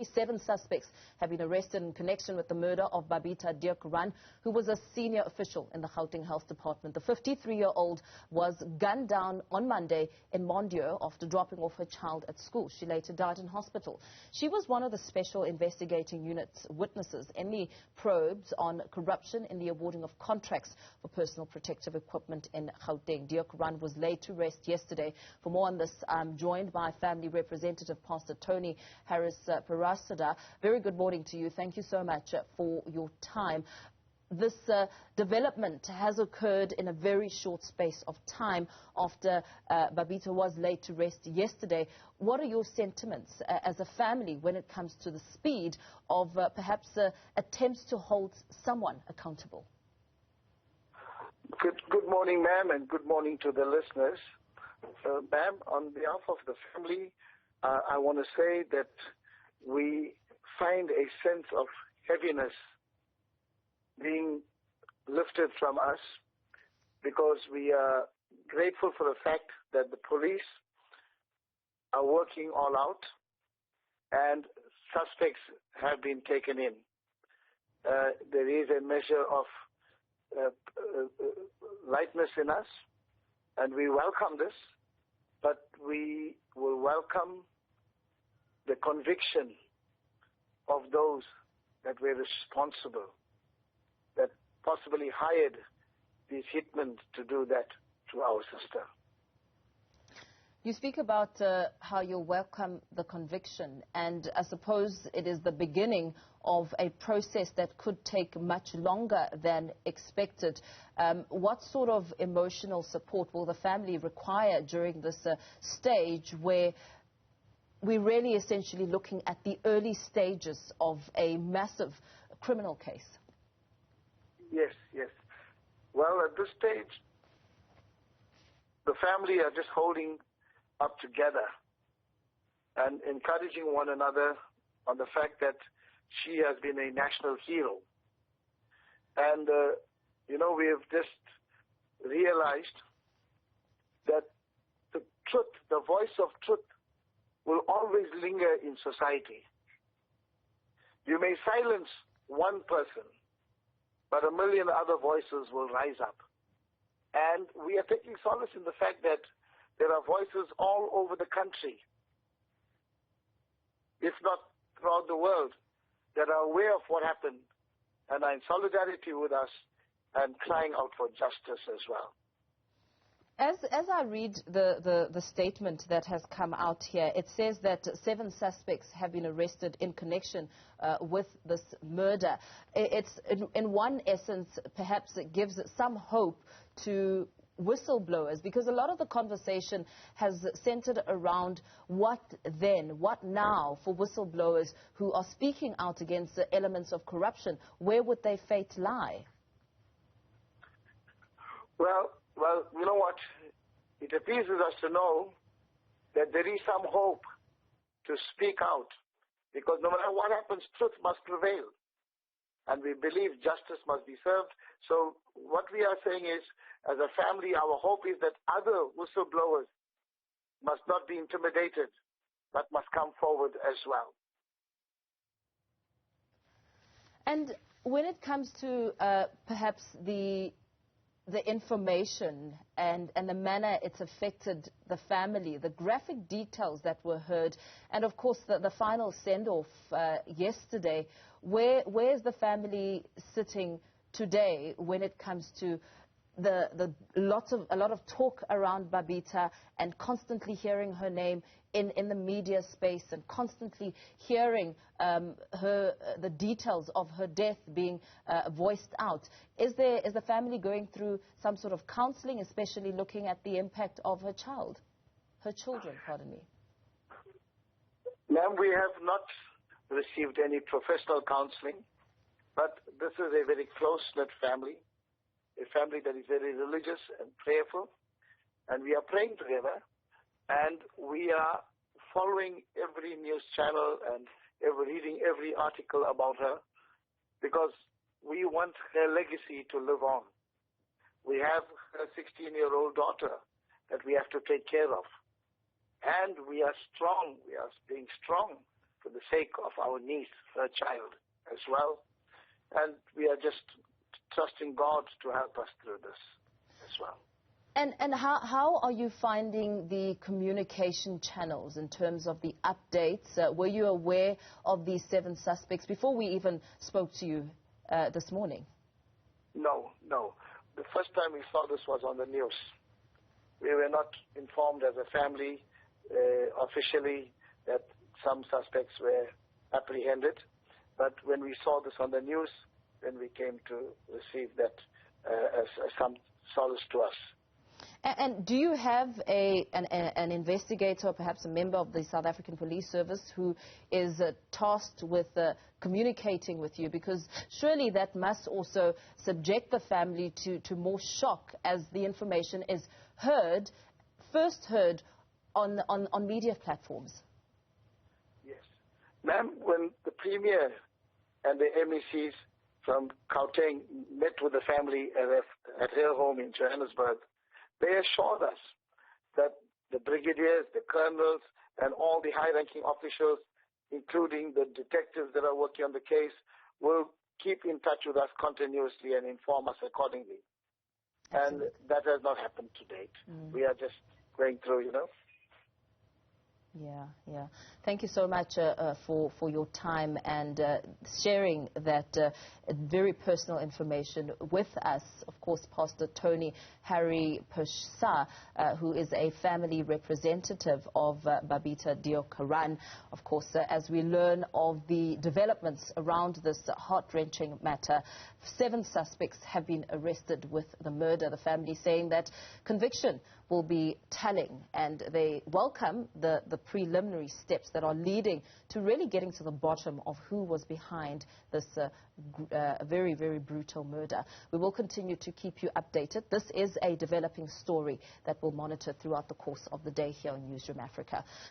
7 suspects have been arrested in connection with the murder of Babita Deokaran, who was a senior official in the Gauteng Health Department. The 53-year-old was gunned down on Monday in Mondio after dropping off her child at school. She later died in hospital. She was one of the Special Investigating Unit's witnesses in the probes on corruption in the awarding of contracts for personal protective equipment in Gauteng. Deokaran was laid to rest yesterday. For more on this, I'm joined by family representative Pastor Tony Haripersadh. Very good morning to you. Thank you so much for your time. This development has occurred in a very short space of time after Babita was laid to rest yesterday. What are your sentiments as a family when it comes to the speed of perhaps attempts to hold someone accountable? Good morning, ma'am, and good morning to the listeners. Ma'am, on behalf of the family, I want to say that we find a sense of heaviness being lifted from us because we are grateful for the fact that the police are working all out and suspects have been taken in. There is a measure of lightness in us, and we welcome this, but we will welcome the conviction of those that were responsible, that possibly hired these hitmen to do that to our sister. You speak about how you welcome the conviction, and I suppose it is the beginning of a process that could take much longer than expected. What sort of emotional support will the family require during this stage where we're really essentially looking at the early stages of a massive criminal case? Yes. Well, at this stage, the family are just holding up together and encouraging one another on the fact that she has been a national hero. And, we have just realized that the truth, the voice of truth, will always linger in society. You may silence one person, but a million other voices will rise up. And we are taking solace in the fact that there are voices all over the country, if not throughout the world, that are aware of what happened and are in solidarity with us and crying out for justice as well. As I read the statement that has come out here, it says that 7 suspects have been arrested in connection with this murder. It's in one essence, perhaps it gives some hope to whistleblowers, because a lot of the conversation has centered around what then, what now for whistleblowers who are speaking out against the elements of corruption. Where would their fate lie? Well, you know what? It appeases us to know that there is some hope to speak out, because no matter what happens, truth must prevail. And we believe justice must be served. So what we are saying is, as a family, our hope is that other whistleblowers must not be intimidated, but must come forward as well. And when it comes to perhaps the information and the manner it's affected the family, the graphic details that were heard, and of course the final send-off yesterday, where is the family sitting today when it comes to a lot of talk around Babita and constantly hearing her name in the media space and constantly hearing the details of her death being voiced out? Is the family going through some sort of counseling, especially looking at the impact of her children, pardon me? Ma'am, we have not received any professional counseling, but this is a very close-knit family. A family that is very religious and prayerful, and we are praying together, and we are following every news channel and reading every article about her, because we want her legacy to live on. We have a 16-year-old daughter that we have to take care of, and we are strong. We are being strong for the sake of our niece, her child as well. And we are just trusting God to help us through this as well. And how are you finding the communication channels in terms of the updates? Were you aware of these 7 suspects before we even spoke to you this morning? No. The first time we saw this was on the news. We were not informed as a family officially that some suspects were apprehended. But when we saw this on the news, then we came to receive that as some solace to us. And do you have an investigator or perhaps a member of the South African Police Service who is tasked with communicating with you? Because surely that must also subject the family to more shock as the information is first heard on media platforms. Yes. Ma'am, when the Premier and the MECs from Gauteng met with the family at her home in Johannesburg, they assured us that the brigadiers, the colonels, and all the high-ranking officials, including the detectives that are working on the case, will keep in touch with us continuously and inform us accordingly. Absolutely. And that has not happened to date. We are just going through, Yeah. Thank you so much for your time and sharing that very personal information with us. Of course, Pastor Tony Haripersadh, who is a family representative of Babita Deokaran. Of course, as we learn of the developments around this heart-wrenching matter, 7 suspects have been arrested with the murder. The family saying that conviction will be telling, and they welcome the preliminary steps that are leading to really getting to the bottom of who was behind this very, very brutal murder. We will continue to keep you updated. This is a developing story that we'll monitor throughout the course of the day here on Newzroom Afrika.